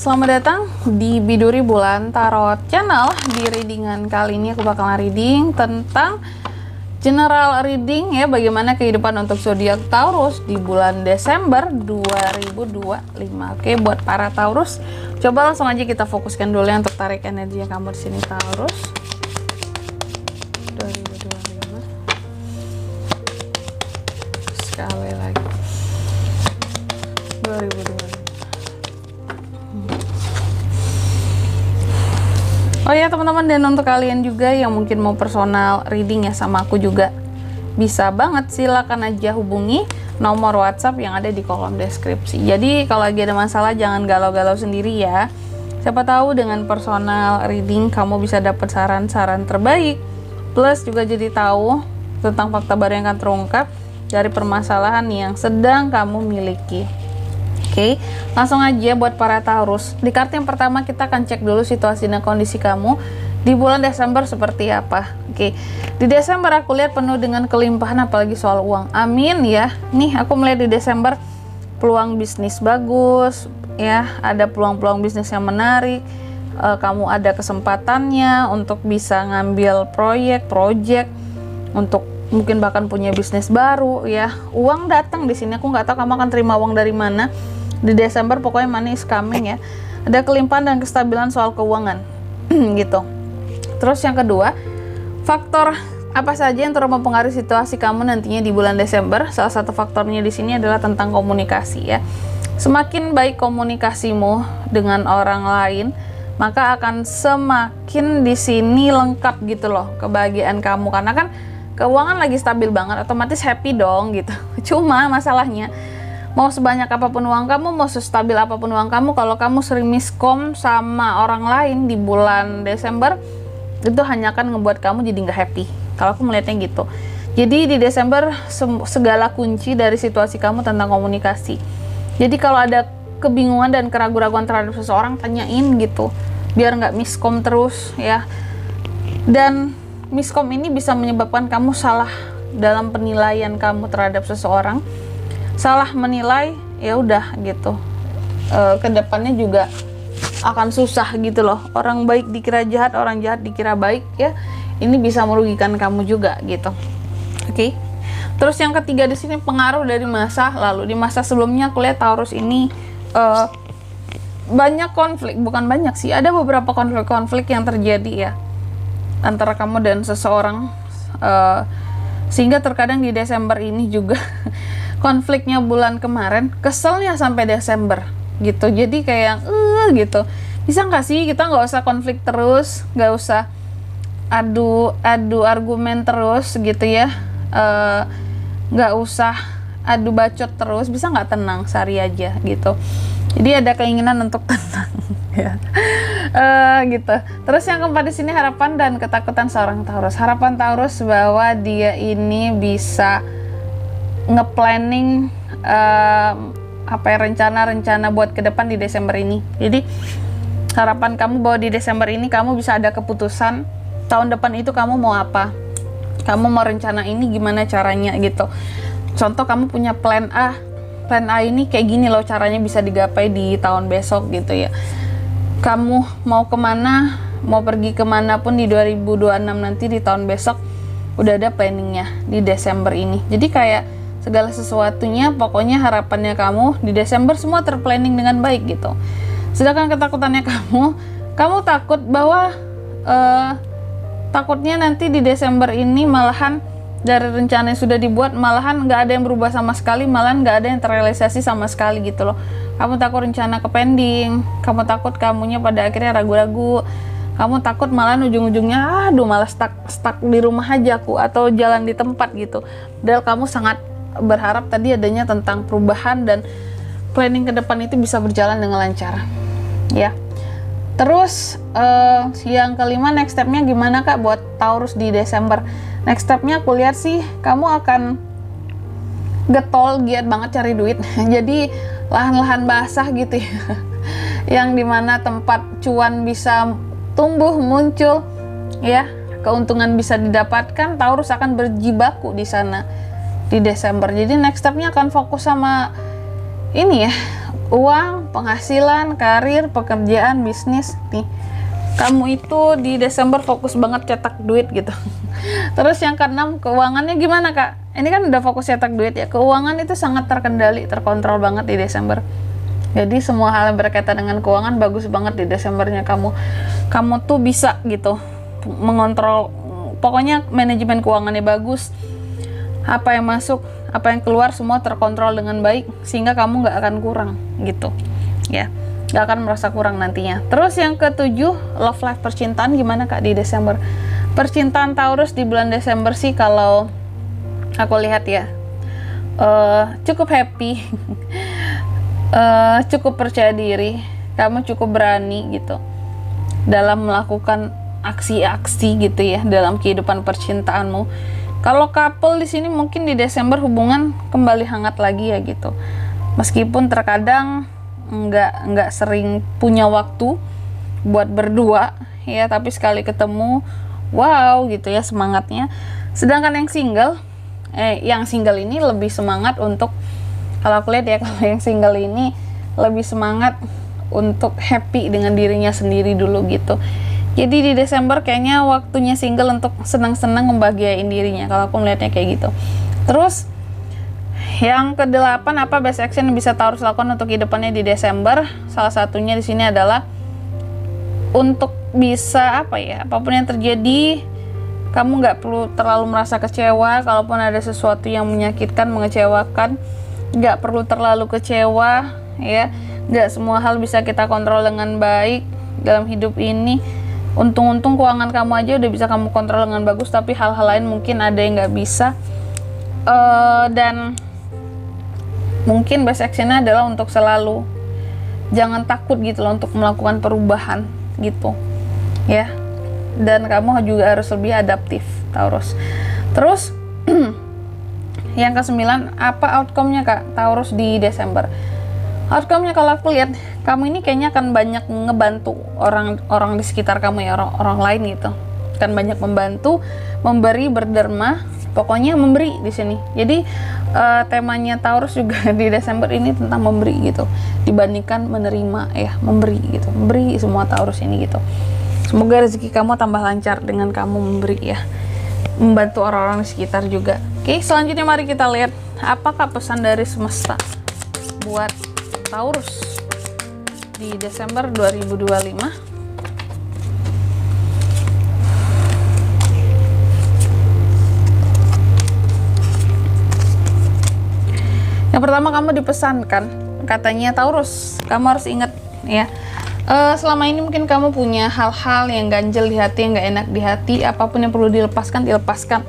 Selamat datang di Biduri Bulan Tarot Channel. Di readingan kali ini aku bakalan reading tentang general reading ya, bagaimana kehidupan untuk zodiak Taurus di bulan Desember 2025. Oke, buat para Taurus, coba langsung aja kita fokuskan dulu ya untuk tarik energi kamu di sini Taurus. 2025. Sekali lagi. 2025. Oh ya teman-teman, dan untuk kalian juga yang mungkin mau personal reading ya sama aku juga bisa banget, silakan aja hubungi nomor WhatsApp yang ada di kolom deskripsi. Jadi kalau lagi ada masalah jangan galau-galau sendiri ya. Siapa tahu dengan personal reading kamu bisa dapat saran-saran terbaik, plus juga jadi tahu tentang fakta baru yang akan terungkap dari permasalahan yang sedang kamu miliki. Oke, langsung aja buat para Taurus. Di kartu yang pertama kita akan cek dulu situasi dan kondisi kamu di bulan Desember seperti apa. Oke, di Desember aku lihat penuh dengan kelimpahan, apalagi soal uang. Amin ya. Nih aku melihat di Desember peluang bisnis bagus ya, ada peluang-peluang bisnis yang menarik. Kamu ada kesempatannya untuk bisa ngambil proyek untuk mungkin bahkan punya bisnis baru ya. Uang datang di sini, aku nggak tahu kamu akan terima uang dari mana. Di Desember pokoknya money is coming ya. Ada kelimpahan dan kestabilan soal keuangan gitu. Terus yang kedua, faktor apa saja yang turut mempengaruhi situasi kamu nantinya di bulan Desember? Salah satu faktornya di sini adalah tentang komunikasi ya. Semakin baik komunikasimu dengan orang lain, maka akan semakin di sini lengkap gitu loh kebahagiaan kamu, karena kan keuangan lagi stabil banget, otomatis happy dong gitu. Cuma masalahnya, mau sebanyak apapun uang kamu, mau sestabil apapun uang kamu, kalau kamu sering miskom sama orang lain di bulan Desember, itu hanya akan ngebuat kamu jadi nggak happy. Kalau aku melihatnya gitu. Jadi di Desember segala kunci dari situasi kamu tentang komunikasi. Jadi kalau ada kebingungan dan keraguan-raguan terhadap seseorang, tanyain gitu, biar nggak miskom terus ya. Dan miskom ini bisa menyebabkan kamu salah dalam penilaian kamu terhadap seseorang. Salah menilai, ya udah gitu. Kedepannya juga akan susah gitu loh. Orang baik dikira jahat, orang jahat dikira baik ya. Ini bisa merugikan kamu juga gitu. Oke. Terus yang ketiga di sini pengaruh dari masa lalu. Di masa sebelumnya aku lihat Taurus ini banyak konflik, bukan banyak sih. Ada beberapa konflik-konflik yang terjadi ya antara kamu dan seseorang. Sehingga terkadang di Desember ini juga konfliknya bulan kemarin keselnya sampai Desember gitu. Jadi kayak gitu, bisa nggak sih kita nggak usah konflik terus, nggak usah adu argumen terus gitu ya, nggak usah adu bacot terus, bisa nggak tenang sehari aja gitu. Jadi ada keinginan untuk tenang ya. Gitu. Terus yang keempat di sini harapan dan ketakutan seorang Taurus. Harapan Taurus bahwa dia ini bisa nge-planning rencana-rencana buat ke depan di Desember ini. Jadi harapan kamu bahwa di Desember ini kamu bisa ada keputusan tahun depan itu kamu mau apa, kamu mau rencana ini gimana caranya gitu. Contoh kamu punya plan A ini kayak gini loh caranya bisa digapai di tahun besok gitu ya. Kamu mau kemana, mau pergi kemana pun di 2026 nanti di tahun besok udah ada planningnya di Desember ini. Jadi kayak segala sesuatunya, pokoknya harapannya kamu di Desember semua terplanning dengan baik gitu. Sedangkan ketakutannya kamu takut bahwa takutnya nanti di Desember ini malahan dari rencana yang sudah dibuat malahan nggak ada yang berubah sama sekali, malahan nggak ada yang terrealisasi sama sekali gitu loh. Kamu takut rencana ke pending, kamu takut kamunya pada akhirnya ragu-ragu, kamu takut malahan ujung-ujungnya malah stuck di rumah aja aku, atau jalan di tempat gitu. Padahal kamu sangat berharap tadi adanya tentang perubahan dan planning ke depan itu bisa berjalan dengan lancar ya. Terus yang kelima, next stepnya gimana kak buat Taurus di Desember? Next stepnya aku lihat sih kamu akan getol, giat banget cari duit. Jadi lahan-lahan basah gitu ya yang dimana tempat cuan bisa tumbuh muncul ya, keuntungan bisa didapatkan, Taurus akan berjibaku di sana di Desember. Jadi next stepnya akan fokus sama ini ya, uang, penghasilan, karir, pekerjaan, bisnis nih. Kamu itu di Desember fokus banget cetak duit gitu. Terus yang keenam, keuangannya gimana Kak? Ini kan udah fokus cetak duit ya. Keuangan itu sangat terkendali, terkontrol banget di Desember. Jadi semua hal yang berkaitan dengan keuangan bagus banget di Desembernya kamu. Kamu tuh bisa gitu mengontrol, pokoknya manajemen keuangannya bagus. Apa yang masuk, apa yang keluar semua terkontrol dengan baik sehingga kamu nggak akan kurang gitu ya. Gak akan merasa kurang nantinya. Terus yang ketujuh, love life, percintaan gimana Kak di Desember? Percintaan Taurus di bulan Desember sih kalau aku lihat ya cukup happy, cukup percaya diri, kamu cukup berani gitu dalam melakukan aksi-aksi gitu ya dalam kehidupan percintaanmu. Kalau couple di sini mungkin di Desember hubungan kembali hangat lagi ya gitu. Meskipun terkadang nggak sering punya waktu buat berdua ya, tapi sekali ketemu wow gitu ya semangatnya. Sedangkan yang single ini lebih semangat untuk, kalau aku lihat ya, kalau yang single ini lebih semangat untuk happy dengan dirinya sendiri dulu gitu. Jadi di Desember kayaknya waktunya single untuk senang-senang membahagiain dirinya, kalau aku melihatnya kayak gitu. Terus yang kedelapan, apa best action yang bisa Taurus lakukan untuk kehidupannya di Desember? Salah satunya di sini adalah untuk bisa apapun yang terjadi, kamu nggak perlu terlalu merasa kecewa. Kalaupun ada sesuatu yang menyakitkan, mengecewakan, nggak perlu terlalu kecewa ya. Nggak semua hal bisa kita kontrol dengan baik dalam hidup ini. Untung-untung keuangan kamu aja udah bisa kamu kontrol dengan bagus, tapi hal-hal lain mungkin ada yang nggak bisa. Dan mungkin best actionnya adalah untuk selalu jangan takut gitu loh untuk melakukan perubahan gitu ya. Dan kamu juga harus lebih adaptif Taurus. Terus yang ke-9, apa outcome-nya Kak Taurus di Desember? Outcome-nya kalau aku lihat, kamu ini kayaknya akan banyak ngebantu orang di sekitar kamu ya, orang lain gitu. Akan banyak membantu, memberi, berderma, pokoknya memberi di sini. Jadi temanya Taurus juga di Desember ini tentang memberi gitu, dibandingkan menerima ya, memberi gitu, memberi semua Taurus ini gitu. Semoga rezeki kamu tambah lancar dengan kamu memberi ya, membantu orang-orang di sekitar juga. Oke, selanjutnya mari kita lihat apakah pesan dari semesta buat Taurus di Desember 2025. Yang pertama, kamu dipesankan, katanya Taurus, kamu harus ingat ya, selama ini mungkin kamu punya hal-hal yang ganjel di hati, yang gak enak di hati. Apapun yang perlu dilepaskan, dilepaskan.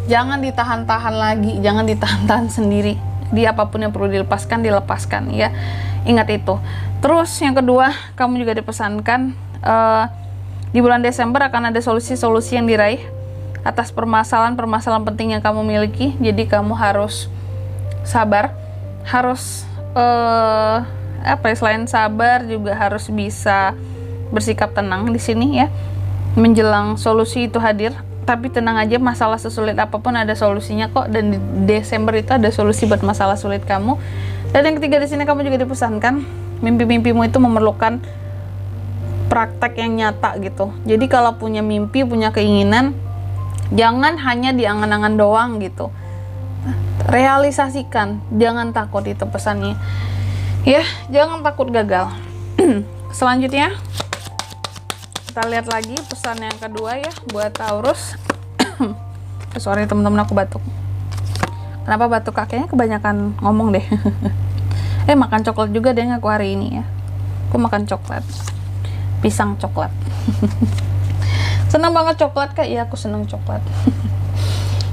Jangan ditahan-tahan lagi, jangan ditahan-tahan sendiri. Di apapun yang perlu dilepaskan, dilepaskan ya. Ingat itu. Terus yang kedua, kamu juga dipesankan di bulan Desember akan ada solusi-solusi yang diraih atas permasalahan-permasalahan penting yang kamu miliki. Jadi kamu harus sabar, harus selain sabar juga harus bisa bersikap tenang di sini ya, menjelang solusi itu hadir. Tapi tenang aja, masalah sesulit apapun ada solusinya kok, dan di Desember itu ada solusi buat masalah sulit kamu. Dan yang ketiga di sini, kamu juga dipesankan mimpi-mimpimu itu memerlukan praktek yang nyata gitu. Jadi kalau punya mimpi, punya keinginan, jangan hanya di angan-angan doang gitu, realisasikan, jangan takut, itu pesannya ya, jangan takut gagal. Selanjutnya kita lihat lagi pesan yang kedua ya buat Taurus. Sorry teman-teman, aku batuk. Kenapa batuk? Kakeknya kebanyakan ngomong deh. Makan coklat juga deh aku hari ini ya. Aku makan coklat, pisang coklat. Senang banget coklat Kak? Iya, aku senang coklat.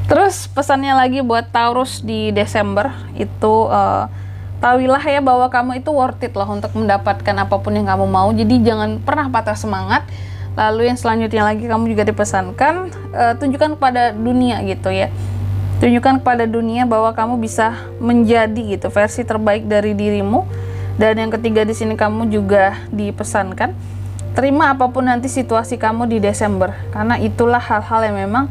Terus pesannya lagi buat Taurus di Desember itu, tahuilah ya bahwa kamu itu worth it loh untuk mendapatkan apapun yang kamu mau. Jadi jangan pernah patah semangat. Lalu yang selanjutnya lagi, kamu juga dipesankan tunjukkan kepada dunia gitu ya. Tunjukkan kepada dunia bahwa kamu bisa menjadi gitu versi terbaik dari dirimu. Dan yang ketiga di sini, kamu juga dipesankan terima apapun nanti situasi kamu di Desember, karena itulah hal-hal yang memang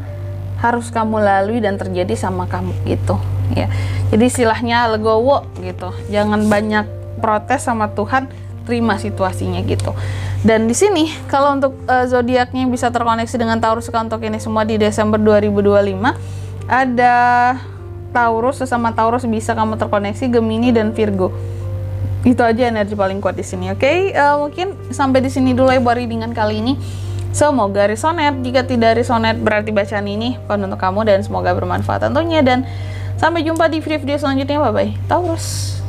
harus kamu lalui dan terjadi sama kamu gitu ya. Jadi istilahnya legowo gitu, jangan banyak protes sama Tuhan, terima situasinya gitu. Dan di sini kalau untuk zodiaknya yang bisa terkoneksi dengan Taurus untuk ini semua di Desember 2025, ada Taurus, sesama Taurus bisa kamu terkoneksi, Gemini dan Virgo. Itu aja energi paling kuat di sini. Oke, mungkin sampai di sini dulu ya buat readingan kali ini. Semoga resonate. Jika tidak resonate berarti bacaan ini bukan untuk kamu, dan semoga bermanfaat tentunya. Dan sampai jumpa di video selanjutnya. Bye bye Taurus.